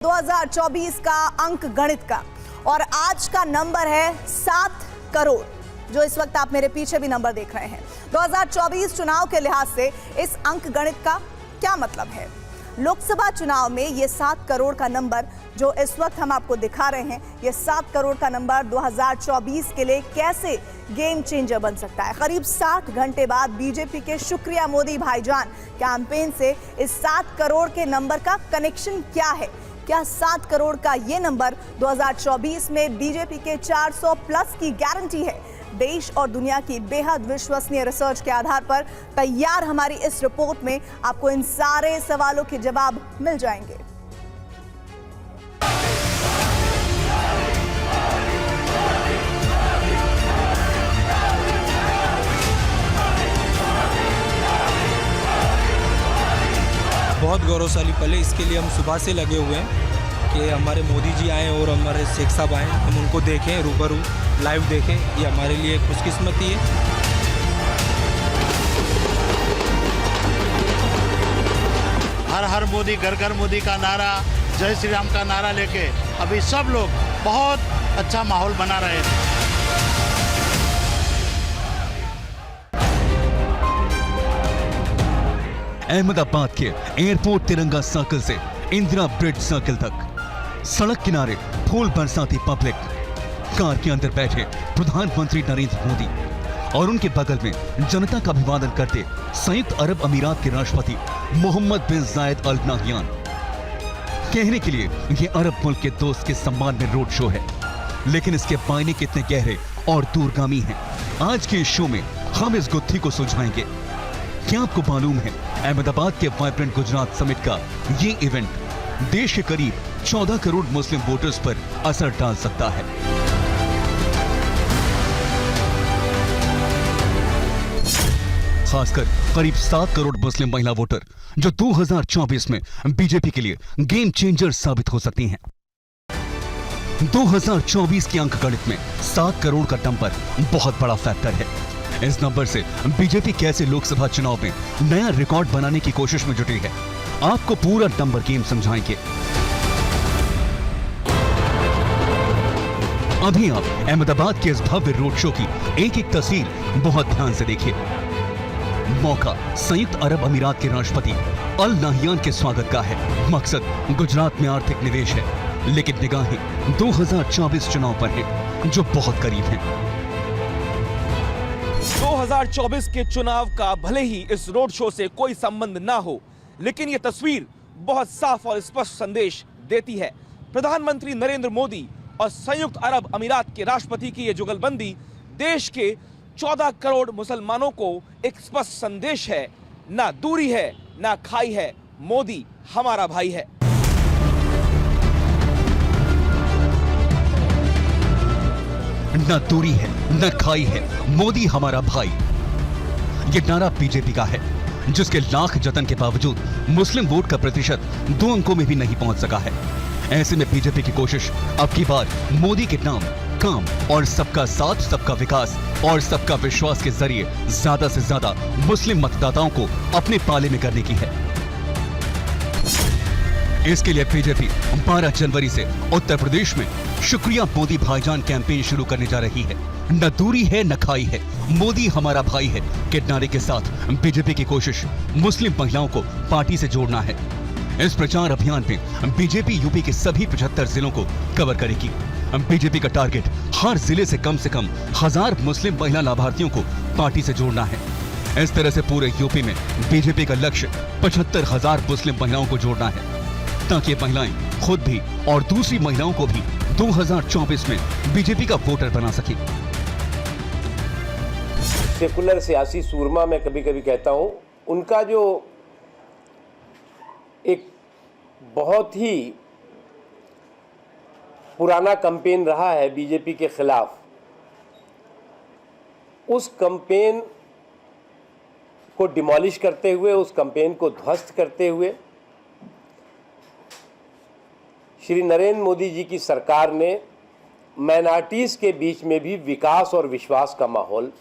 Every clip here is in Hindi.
2024 का अंक गणित का और आज का नंबर है 7 करोड़। जो इस वक्त आप मेरे पीछे भी नंबर देख रहे हैं। 2024 चुनाव के लिहाज से इस अंक गणित का क्या मतलब है? लोकसभा चुनाव में ये 7 करोड़ का नंबर जो इस वक्त हम आपको दिखा रहे हैं, ये 7 करोड़ का नंबर 2024 के लिए कैसे गेम चेंजर बन सकता है? करीब 60 घंटे बाद बीजेपी के शुक्रिया मोदी भाईजान कैंपेन से इस 7 करोड़ के नंबर का कनेक्शन क्या है? क्या 7 करोड़ का ये नंबर 2024 में बीजेपी के 400 प्लस की गारंटी है? देश और दुनिया की बेहद विश्वसनीय रिसर्च के आधार पर तैयार हमारी इस रिपोर्ट में आपको इन सारे सवालों के जवाब मिल जाएंगे। बहुत गौरवशाली पल है। इसके लिए हम सुबह से लगे हुए हैं कि हमारे मोदी जी आए और हमारे शेख साहब आए, हम उनको देखें, रूबरू लाइव देखें। ये हमारे लिए खुशकिस्मती है। हर हर मोदी घर घर मोदी का नारा, जय श्री राम का नारा लेके अभी सब लोग बहुत अच्छा माहौल बना रहे हैं। अहमदाबाद के एयरपोर्ट तिरंगा सर्कल से इंदिरा ब्रिज सर्कल तक सड़क किनारे फूल बरसाती पब्लिक, कार के अंदर बैठे प्रधानमंत्री नरेंद्र मोदी और उनके बगल में जनता का अभिवादन करते संयुक्त अरब अमीरात के राष्ट्रपति मोहम्मद बिन जायद अल नाहयान। कहने के लिए ये अरब मुल्क के दोस्त के सम्मान में रोड शो है, लेकिन इसके मायने कितने गहरे और दूरगामी हैं, आज के इस शो में हम इस गुत्थी को सुलझाएंगे। क्या आपको मालूम है अहमदाबाद के वाइब्रेंट गुजरात समिट का ये इवेंट देश के करीब 14 करोड़ मुस्लिम वोटर्स पर असर डाल सकता है। खासकर करीब 7 करोड़ मुस्लिम महिला वोटर जो 2024 में बीजेपी के लिए गेम चेंजर साबित हो सकती हैं। 2024 के अंक गणित में 7 करोड़ का नंबर बहुत बड़ा फैक्टर है। इस नंबर से बीजेपी कैसे लोकसभा चुनाव में नया रिकॉर्ड बनाने की कोशिश में जुटी है, आपको पूरा नंबर गेम समझाएंगे। अभी आप अहमदाबाद के इस भव्य रोड शो की एक एक तस्वीर बहुत ध्यान से देखिए। मौका संयुक्त अरब अमीरात के राष्ट्रपति अल नाहयान के स्वागत का है। मकसद गुजरात में आर्थिक निवेश है, लेकिन निगाहें 2024 चुनाव पर है जो बहुत करीब है। 2024 के चुनाव का भले ही इस रोड शो से कोई संबंध ना हो, लेकिन यह तस्वीर बहुत साफ और स्पष्ट संदेश देती है। प्रधानमंत्री नरेंद्र मोदी और संयुक्त अरब अमीरात के राष्ट्रपति की यह जुगलबंदी देश के 14 करोड़ मुसलमानों को एक स्पष्ट संदेश है। ना दूरी है, ना खाई है, मोदी हमारा भाई है। न दूरी है, न खाई है, मोदी हमारा भाई। ये नारा बीजेपी का है, जिसके लाख जतन के बावजूद मुस्लिम वोट का प्रतिशत 2 अंकों में भी नहीं पहुंच सका है। ऐसे में बीजेपी की कोशिश अब की बार मोदी के नाम, काम और सबका साथ, सबका विकास और सबका विश्वास के जरिए ज्यादा से ज्यादा मुस्लिम मतदाताओं को अपने पाले में करने की है। इसके लिए बीजेपी 12 जनवरी से उत्तर प्रदेश में शुक्रिया मोदी भाईजान कैंपेन शुरू करने जा रही है। न दूरी है, न खाई है, मोदी हमारा भाई है के नारे के साथ बीजेपी की कोशिश मुस्लिम महिलाओं को पार्टी से जोड़ना है। इस प्रचार अभियान में बीजेपी यूपी के सभी 75 जिलों को कवर करेगी। बीजेपी का टारगेट हर जिले से कम 1000 मुस्लिम महिला लाभार्थियों को पार्टी से जोड़ना है। इस तरह से पूरे यूपी में बीजेपी का लक्ष्य 75,000 मुस्लिम महिलाओं को जोड़ना है, ताकि महिलाएं खुद भी और दूसरी महिलाओं को भी 2024 में बीजेपी का वोटर बना सके। सेकुलर सियासी सूरमा मैं कभी कभी कहता हूं, उनका जो एक बहुत ही पुराना कैंपेन रहा है बीजेपी के खिलाफ, उस कैंपेन को डिमोलिश करते हुए, उस कैंपेन को ध्वस्त करते हुए श्री नरेंद्र मोदी जी की सरकार ने माइनॉरिटीज़ के बीच में भी विकास और विश्वास का माहौल,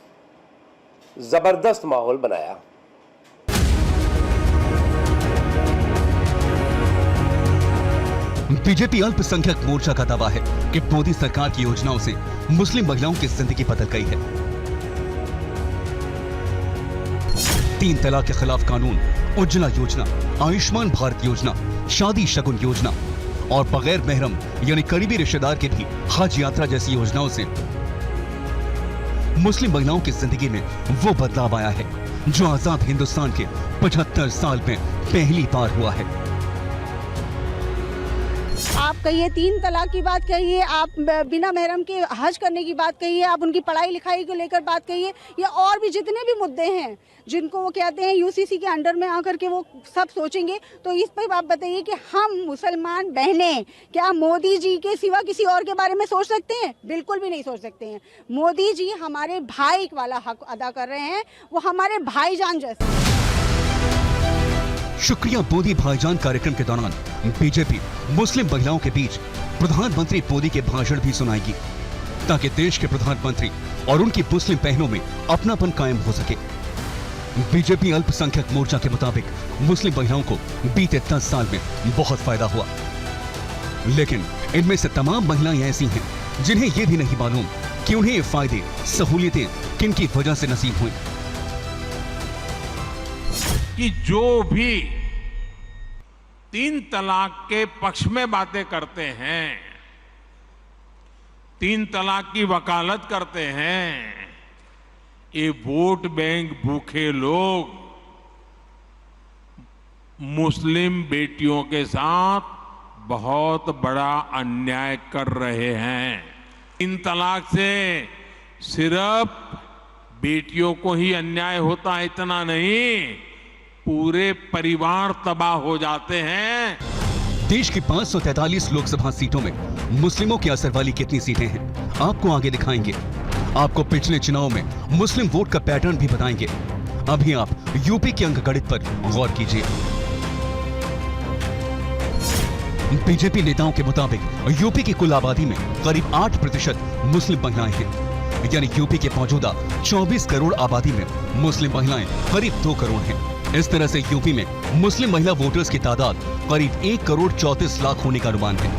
ज़बरदस्त माहौल बनाया। बीजेपी अल्पसंख्यक मोर्चा का दावा है कि मोदी सरकार की योजनाओं से मुस्लिम महिलाओं की जिंदगी बदल गई है। 3 तलाक के खिलाफ कानून, उज्ज्वला योजना, आयुष्मान भारत योजना, शादी शगुन योजना और बगैर महरम यानी करीबी रिश्तेदार के भी हज यात्रा जैसी योजनाओं से मुस्लिम महिलाओं की जिंदगी में वो बदलाव आया है जो आजाद हिंदुस्तान के 75 साल में पहली बार हुआ है। आप कहिए 3 तलाक की बात कहिए, आप बिना महरम के हज करने की बात कहिए, आप उनकी पढ़ाई लिखाई को लेकर बात कहिए, या और भी जितने भी मुद्दे हैं जिनको वो कहते हैं यूसीसी के अंडर में आकर के वो सब सोचेंगे, तो इस पर आप बताइए कि हम मुसलमान बहनें क्या मोदी जी के सिवा किसी और के बारे में सोच सकते हैं? बिल्कुल भी नहीं सोच सकते हैं। मोदी जी हमारे भाई वाला हक अदा कर रहे हैं, वो हमारे भाईजान जैसे। शुक्रिया मोदी भाईजान कार्यक्रम के दौरान बीजेपी मुस्लिम महिलाओं के बीच प्रधानमंत्री मोदी के भाषण भी सुनाएगी ताकि देश के प्रधानमंत्री और उनकी मुस्लिम बहनों में अपनापन कायम हो सके। बीजेपी अल्पसंख्यक मोर्चा के मुताबिक मुस्लिम महिलाओं को बीते 10 साल में बहुत फायदा हुआ, लेकिन इनमें से तमाम महिलाएं ऐसी हैं जिन्हें यह भी नहीं मालूम कि उन्हें ये फायदे सहूलियतें किन की वजह से नसीब हुई। कि जो भी 3 तलाक के पक्ष में बातें करते हैं, 3 तलाक की वकालत करते हैं, ये वोट बैंक भूखे लोग मुस्लिम बेटियों के साथ बहुत बड़ा अन्याय कर रहे हैं। 3 तलाक से सिर्फ बेटियों को ही अन्याय होता है इतना नहीं, पूरे परिवार तबाह हो जाते हैं। देश की 543 लोकसभा सीटों में मुस्लिमों की असर वाली कितनी सीटें हैं आपको आगे दिखाएंगे। आपको पिछले चुनाव में मुस्लिम वोट का पैटर्न भी बताएंगे। अभी आप यूपी के अंकगणित पर गौर कीजिए। बीजेपी नेताओं के मुताबिक यूपी की कुल आबादी में करीब 8% मुस्लिम महिलाएं हैं, यानी यूपी के मौजूदा 24 करोड़ आबादी में मुस्लिम महिलाएं करीब 2 करोड़ हैं। इस तरह से यूपी में मुस्लिम महिला वोटर्स की तादाद करीब 1 करोड़ 34 लाख होने का अनुमान है।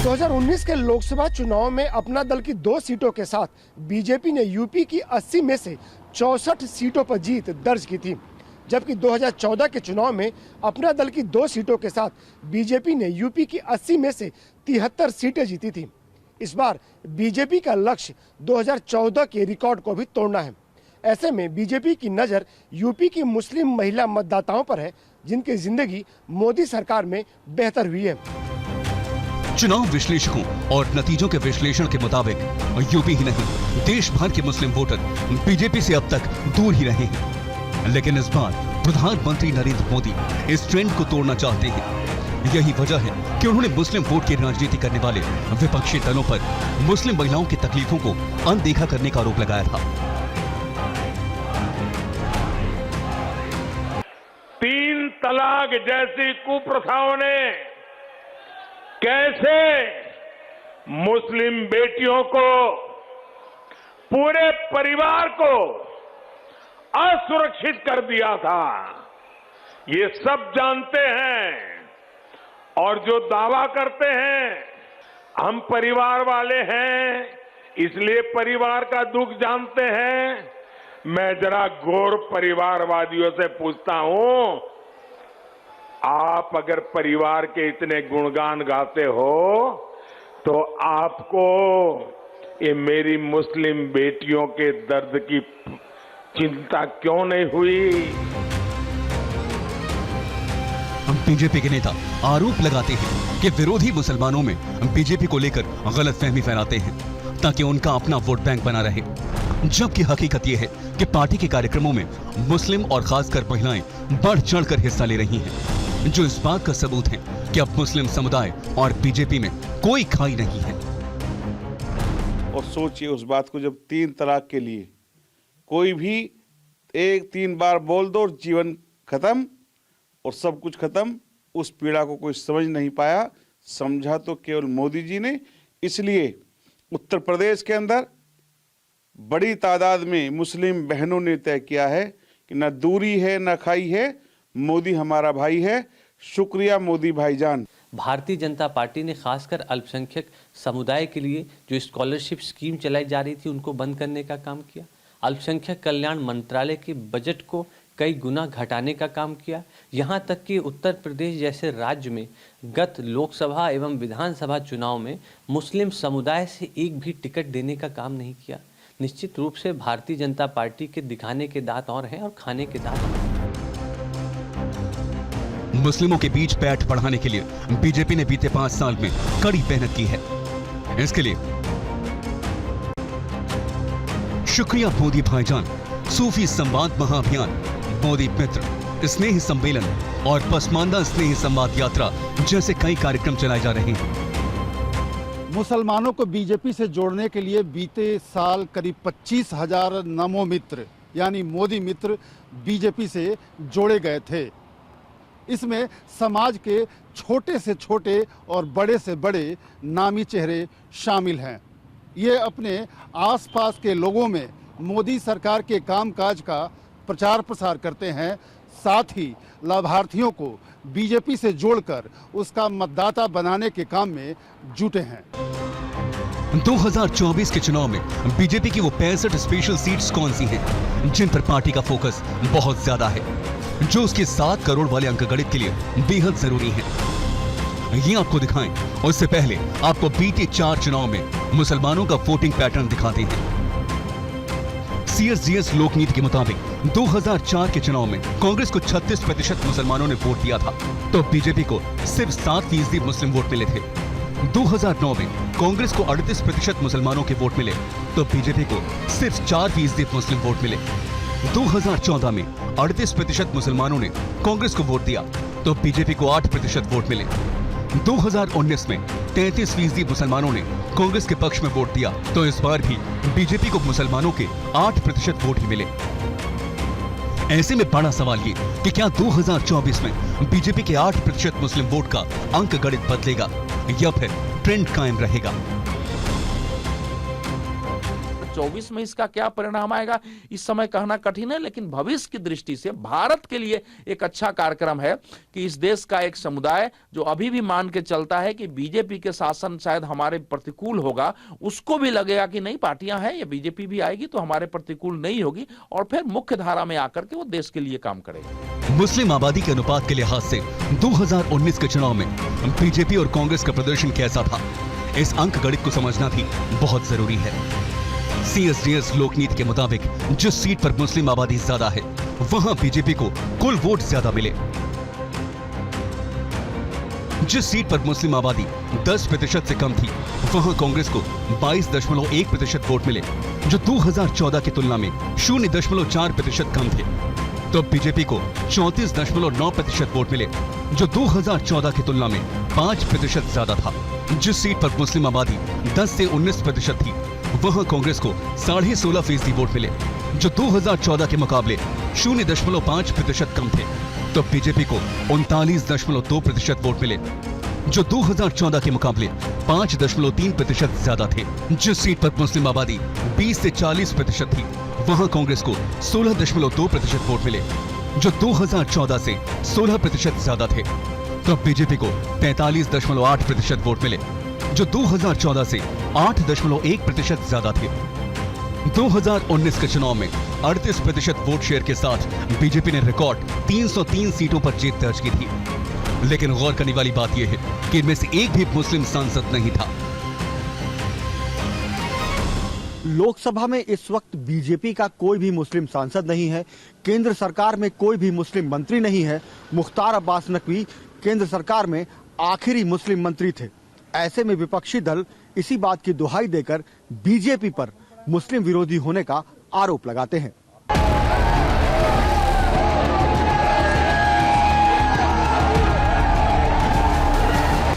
2019 के लोकसभा चुनाव में अपना दल की 2 सीटों के साथ बीजेपी ने यूपी की 80 में से 64 सीटों पर जीत दर्ज की थी, जबकि 2014 के चुनाव में अपना दल की 2 सीटों के साथ बीजेपी ने यूपी की 80 में से 73 सीटें जीती थी। इस बार बीजेपी का लक्ष्य 2014 के रिकॉर्ड को भी तोड़ना है। ऐसे में बीजेपी की नजर यूपी की मुस्लिम महिला मतदाताओं पर है, जिनकी जिंदगी मोदी सरकार में बेहतर हुई है। चुनाव विश्लेषकों और नतीजों के विश्लेषण के मुताबिक यूपी ही नहीं, देश भर के मुस्लिम वोटर बीजेपी से अब तक दूर ही रहे हैं, लेकिन इस बार प्रधानमंत्री नरेंद्र मोदी इस ट्रेंड को तोड़ना चाहते हैं। यही वजह है कि उन्होंने मुस्लिम वोट की राजनीति करने वाले विपक्षी दलों पर मुस्लिम महिलाओं की तकलीफों को अनदेखा करने का आरोप लगाया था। 3 तलाक जैसी कुप्रथाओं ने कैसे मुस्लिम बेटियों को, पूरे परिवार को असुरक्षित कर दिया था, ये सब जानते हैं। और जो दावा करते हैं हम परिवार वाले हैं, इसलिए परिवार का दुख जानते हैं, मैं जरा गौर परिवारवादियों से पूछता हूं, आप अगर परिवार के इतने गुणगान गाते हो तो आपको ये मेरी मुस्लिम बेटियों के दर्द की चिंता क्यों नहीं हुई? बीजेपी के नेता आरोप लगाते हैं कि विरोधी मुसलमानों में बीजेपी को लेकर गलतफहमी फैलाते हैं ताकि उनका अपना वोट बैंक बना रहे, जबकि हकीकत यह है कि पार्टी के कार्यक्रमों में मुस्लिम और खासकर महिलाएं बढ़ चढ़कर हिस्सा ले रही हैं, जो इस बात का सबूत है कि अब मुस्लिम समुदाय और बीजेपी में कोई खाई नहीं है। और सोचिए उस बात को, जब 3 तलाक के लिए कोई भी 1-3 बार बोल दो और जीवन खत्म और सब कुछ खत्म, उस पीड़ा को कोई समझ नहीं पाया। समझा तो केवल मोदी जी ने। इसलिए उत्तर प्रदेश के अंदर बड़ी तादाद में मुस्लिम बहनों ने तय किया है कि न दूरी है न खाई है, मोदी हमारा भाई है। शुक्रिया मोदी भाईजान। भारतीय जनता पार्टी ने खासकर अल्पसंख्यक समुदाय के लिए जो स्कॉलरशिप स्कीम चलाई जा रही थी उनको बंद करने का काम किया। अल्पसंख्यक कल्याण मंत्रालय के बजट को कई गुना घटाने का काम किया। यहाँ तक कि उत्तर प्रदेश जैसे राज्य में गत लोकसभा एवं विधानसभा चुनाव में मुस्लिम समुदाय से एक भी टिकट देने का काम नहीं किया। निश्चित रूप से भारतीय जनता पार्टी के दिखाने के दांत और हैं और खाने के दांत और हैं। मुस्लिमों के बीच पैठ बढ़ाने के लिए बीजेपी ने बीते 5 साल में कड़ी मेहनत की है। इसके लिए शुक्रिया मोदी भाईजान, सूफी संवाद महाअभियान, मोदी मित्र, स्नेह सम्मेलन और पसमानदा स्नेह संवाद यात्रा जैसे कई कार्यक्रम चलाए जा रहे हैं। मुसलमानों को बीजेपी से जोड़ने के लिए बीते साल करीब 25,000 नमो मित्र यानी मोदी मित्र बीजेपी से जोड़े गए थे। इसमें समाज के छोटे से छोटे और बड़े से बड़े नामी चेहरे शामिल हैं। ये अपने आसपास के लोगों में मोदी सरकार के कामकाज का प्रचार प्रसार करते हैं, साथ ही लाभार्थियों को बीजेपी से जोड़कर उसका मतदाता बनाने के काम में जुटे हैं। 2024 के चुनाव में बीजेपी की वो 65 स्पेशल सीट्स कौन सी हैं जिन पर पार्टी का फोकस बहुत ज्यादा है, जो उसके 7 करोड़ वाले अंकगणित के लिए बेहद जरूरी है। ये आपको दिखाएं उससे पहले आपको बीते 4 चुनाव में मुसलमानों का वोटिंग पैटर्न दिखाते हैं। CSGS लोकनीति के मुताबिक 2004 के चुनाव में कांग्रेस को 36% मुसलमानों ने वोट दिया था, तो बीजेपी को सिर्फ 7% मुस्लिम वोट मिले थे। 2009 में कांग्रेस को 38% मुसलमानों के वोट मिले, तो बीजेपी को सिर्फ 4% मुस्लिम वोट मिले। 2014 में 38% मुसलमानों ने कांग्रेस को वोट दिया, तो बीजेपी को 8% वोट मिले। 2019 में 33% मुसलमानों ने कांग्रेस के पक्ष में वोट दिया, तो इस बार भी बीजेपी को मुसलमानों के 8% वोट ही मिले। ऐसे में बड़ा सवाल ये कि क्या 2024 में बीजेपी के 8% मुस्लिम वोट का अंकगणित बदलेगा या फिर ट्रेंड कायम रहेगा? 24 में इसका क्या परिणाम आएगा इस समय कहना कठिन है, लेकिन भविष्य की दृष्टि से भारत के लिए एक अच्छा कार्यक्रम है कि इस देश का एक समुदाय जो अभी भी मान के चलता है कि बीजेपी के शासन शायद हमारे प्रतिकूल होगा, उसको भी लगेगा कि नहीं, पार्टियां हैं, ये बीजेपी भी आएगी तो हमारे प्रतिकूल नहीं होगी और फिर मुख्य धारा में आकर के वो देश के लिए काम करेगी। मुस्लिम आबादी के अनुपात के लिहाज से 2019 के चुनाव में बीजेपी और कांग्रेस का प्रदर्शन कैसा था, इस अंकगणित को समझना भी बहुत जरूरी है। CSGS लोकनीति के मुताबिक जिस सीट पर मुस्लिम आबादी ज्यादा है वहां बीजेपी को कुल वोट ज्यादा मिले। जिस सीट पर मुस्लिम आबादी 10% से कम थी वहां कांग्रेस को 22.1% वोट मिले, जो 2014 की तुलना में 0.4% कम थे। तो बीजेपी को 34.9% वोट मिले, जो 2014 की तुलना में 5% ज्यादा था। जिस सीट पर मुस्लिम आबादी 10 से 19% थी वहां कांग्रेस को 16.5% वोट मिले, जो 2014 के मुकाबले 0.5% कम थे। तो बीजेपी को 39.2% वोट मिले, जो 2014 के मुकाबले 5.3% ज्यादा थे। जिस सीट पर मुस्लिम आबादी 20 से 40% थी वहां कांग्रेस को 16.2% वोट मिले, जो 2014 से 16% ज्यादा थे। तो बीजेपी को 43.8% वोट मिले, जो 2014 से 8.1% ज्यादा थे। 2019 के चुनाव में 38% वोट शेयर के साथ बीजेपी ने रिकॉर्ड 303 सीटों पर जीत दर्ज की थी। लेकिन गौर करने वाली बात यह है कि इनमें से एक भी मुस्लिम सांसद नहीं था। लोकसभा में इस वक्त बीजेपी का कोई भी मुस्लिम सांसद नहीं है। केंद्र सरकार में कोई भी मुस्लिम मंत्री नहीं है। मुख्तार अब्बास नकवी केंद्र सरकार में आखिरी मुस्लिम मंत्री थे। ऐसे में विपक्षी दल इसी बात की दुहाई देकर बीजेपी पर मुस्लिम विरोधी होने का आरोप लगाते हैं।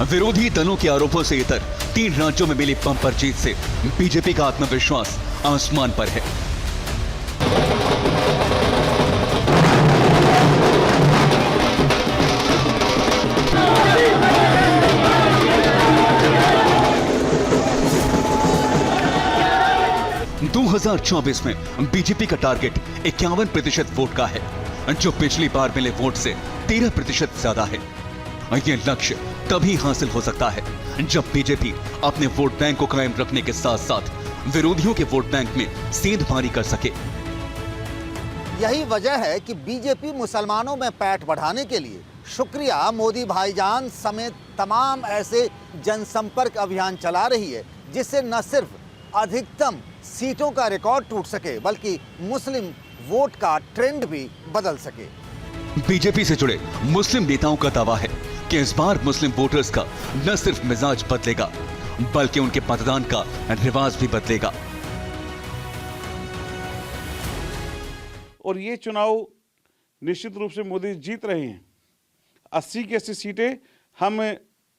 विरोधी दलों के आरोपों से इतर 3 राज्यों में मिली बम्पर जीत से बीजेपी का आत्मविश्वास आसमान पर है। – 2024 में बीजेपी का टारगेट 51% वोट का है, जो पिछली बार मिले वोट से 13% ज्यादा है। ये लक्ष्य तभी हासिल हो सकता है जब बीजेपी अपने वोट बैंक को कायम रखने के साथ साथ विरोधियों के वोट बैंक में सेंधमारी कर सके। यही वजह है कि बीजेपी मुसलमानों में पैठ बढ़ाने के लिए शुक्रिया मोदी भाईजान समेत तमाम ऐसे जनसंपर्क अभियान चला रही है जिससे न सिर्फ अधिकतम सीटों का रिकॉर्ड टूट सके बल्कि मुस्लिम वोट का ट्रेंड भी बदल सके। बीजेपी से जुड़े मुस्लिम नेताओं का दावा है कि इस बार मुस्लिम वोटर्स का न सिर्फ मिजाज बदलेगा बल्कि उनके मतदान का रिवाज भी बदलेगा। और ये चुनाव निश्चित रूप से मोदी जीत रहे हैं। 80 की 80 सीटें हम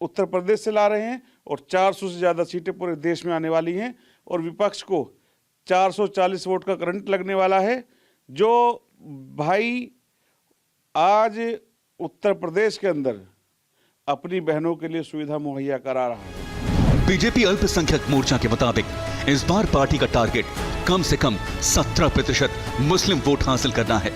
उत्तर प्रदेश से ला रहे हैं और 400 से ज़्यादा सीटें पूरे देश में आने वाली हैं और विपक्ष को 440 वोट का करंट लगने वाला है। जो भाई आज उत्तर प्रदेश के अंदर अपनी बहनों के लिए सुविधा मुहैया करा रहा है। बीजेपी अल्पसंख्यक मोर्चा के मुताबिक इस बार पार्टी का टारगेट कम से कम 17% मुस्लिम वोट हासिल करना है।